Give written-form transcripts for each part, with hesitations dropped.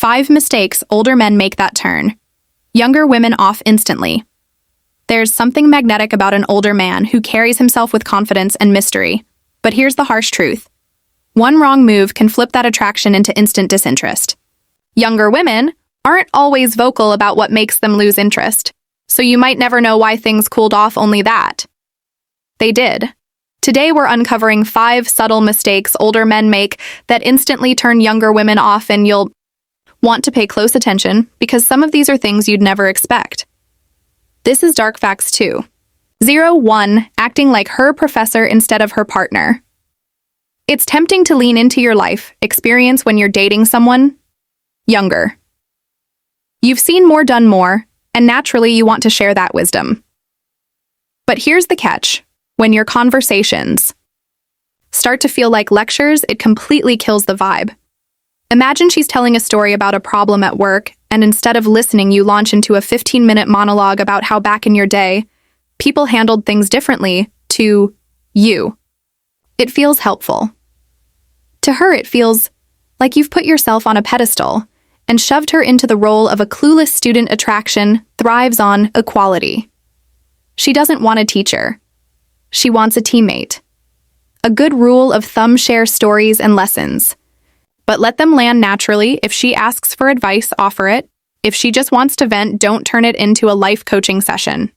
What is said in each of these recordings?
5 mistakes older men make that turn younger women off instantly. There's something magnetic about an older man who carries himself with confidence and mystery. But here's the harsh truth. One wrong move can flip that attraction into instant disinterest. Younger women aren't always vocal about what makes them lose interest, so you might never know why things cooled off only that. They did. Today we're uncovering 5 subtle mistakes older men make that instantly turn younger women off, and you'll want to pay close attention because some of these are things you'd never expect. This is Dark Facts 2. 1. Acting like her professor instead of her partner. It's tempting to lean into your life experience when you're dating someone younger. You've seen more, done more, and naturally you want to share that wisdom. But here's the catch. When your conversations start to feel like lectures, it completely kills the vibe. Imagine she's telling a story about a problem at work, and instead of listening, you launch into a 15-minute monologue about how back in your day, people handled things differently to you. It feels helpful. To her, it feels like you've put yourself on a pedestal and shoved her into the role of a clueless student. Attraction thrives on equality. She doesn't want a teacher. She wants a teammate. A good rule of thumb: share stories and lessons. But let them land naturally. If she asks for advice, offer it. If she just wants to vent, don't turn it into a life coaching session.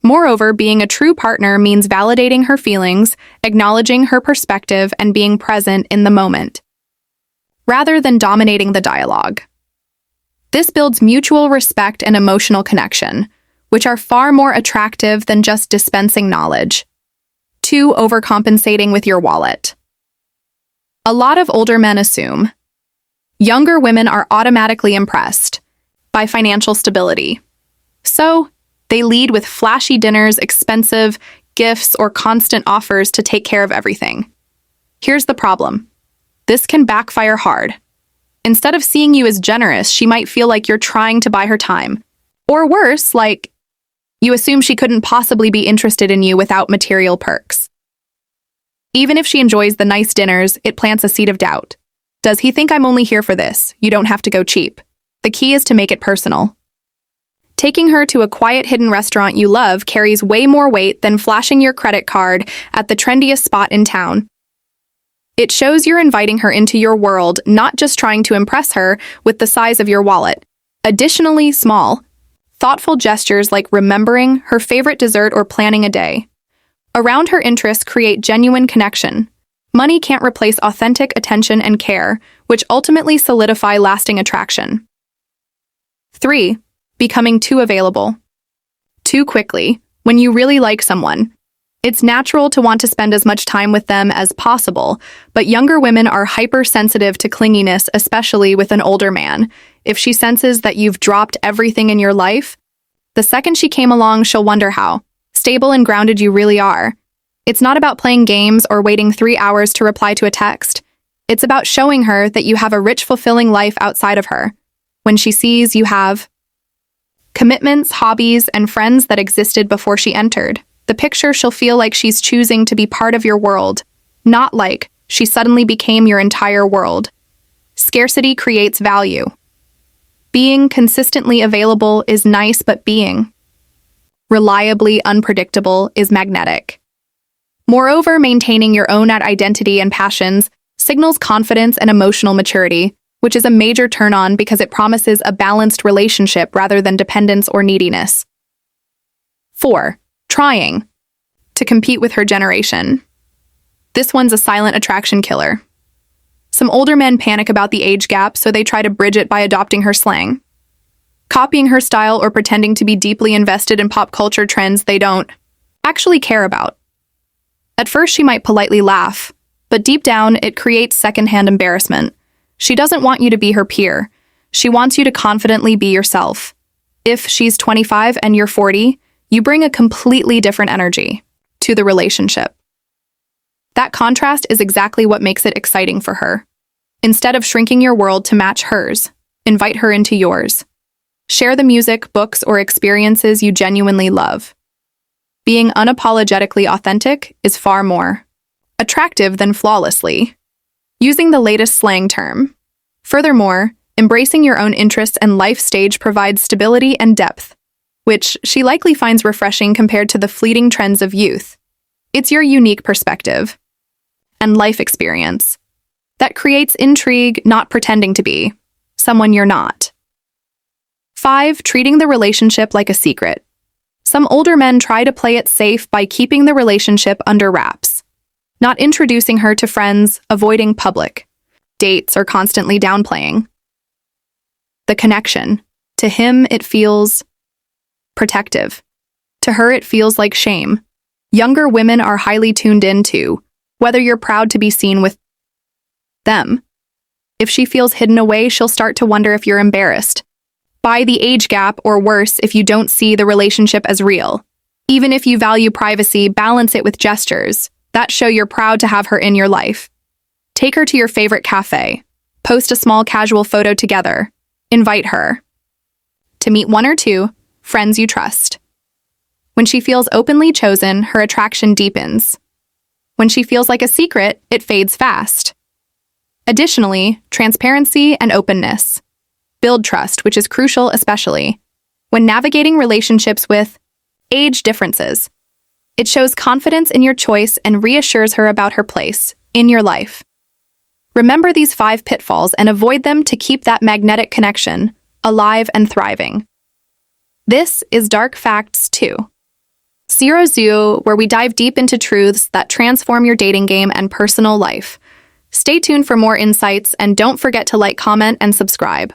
Moreover, being a true partner means validating her feelings, acknowledging her perspective, and being present in the moment, rather than dominating the dialogue. This builds mutual respect and emotional connection, which are far more attractive than just dispensing knowledge. 2. Overcompensating with your wallet. A lot of older men assume younger women are automatically impressed by financial stability. So, they lead with flashy dinners, expensive gifts, or constant offers to take care of everything. Here's the problem. This can backfire hard. Instead of seeing you as generous, she might feel like you're trying to buy her time. Or worse, like you assume she couldn't possibly be interested in you without material perks. Even if she enjoys the nice dinners, it plants a seed of doubt. Does he think I'm only here for this? You don't have to go cheap. The key is to make it personal. Taking her to a quiet hidden restaurant you love carries way more weight than flashing your credit card at the trendiest spot in town. It shows you're inviting her into your world, not just trying to impress her with the size of your wallet. Additionally, small, thoughtful gestures like remembering her favorite dessert or planning a day around her interests create genuine connection. Money can't replace authentic attention and care, which ultimately solidify lasting attraction. 3. Becoming too available. Too quickly. When you really like someone, it's natural to want to spend as much time with them as possible, but younger women are hypersensitive to clinginess, especially with an older man. If she senses that you've dropped everything in your life, the second she came along, she'll wonder how stable and grounded you really are. It's not about playing games or waiting 3 hours to reply to a text. It's about showing her that you have a rich, fulfilling life outside of her. When she sees you have commitments, hobbies, and friends that existed before she entered the picture, she'll feel like she's choosing to be part of your world, not like she suddenly became your entire world. Scarcity creates value. Being consistently available is nice, but being reliably unpredictable is magnetic. Moreover, maintaining your own identity and passions signals confidence and emotional maturity, which is a major turn-on because it promises a balanced relationship rather than dependence or neediness. 4. Trying to compete with her generation. This one's a silent attraction killer. Some older men panic about the age gap, so they try to bridge it by adopting her slang, copying her style, or pretending to be deeply invested in pop culture trends they don't actually care about. At first, she might politely laugh, but deep down, it creates secondhand embarrassment. She doesn't want you to be her peer. She wants you to confidently be yourself. If she's 25 and you're 40, you bring a completely different energy to the relationship. That contrast is exactly what makes it exciting for her. Instead of shrinking your world to match hers, invite her into yours. Share the music, books, or experiences you genuinely love. Being unapologetically authentic is far more attractive than flawlessly using the latest slang term. Furthermore, Embracing your own interests and life stage provides stability and depth, which she likely finds refreshing compared to the fleeting trends of youth. It's your unique perspective and life experience that creates intrigue, not pretending to be someone you're not. 5. Treating the relationship like a secret. Some older men try to play it safe by keeping the relationship under wraps, not introducing her to friends, avoiding public dates, or constantly downplaying the connection. To him, it feels protective. To her, it feels like shame. Younger women are highly tuned into whether you're proud to be seen with them. If she feels hidden away, she'll start to wonder if you're embarrassed by the age gap, or worse, if you don't see the relationship as real. Even if you value privacy, balance it with gestures that show you're proud to have her in your life. Take her to your favorite cafe. Post a small casual photo together. Invite her to meet 1 or 2 friends you trust. When she feels openly chosen, her attraction deepens. When she feels like a secret, it fades fast. Additionally, transparency and openness build trust, which is crucial especially when navigating relationships with age differences. It shows confidence in your choice and reassures her about her place in your life. Remember these 5 pitfalls and avoid them to keep that magnetic connection alive and thriving. This is Dark Facts 2. Zero Zoo, where we dive deep into truths that transform your dating game and personal life. Stay tuned for more insights, and don't forget to like, comment, and subscribe.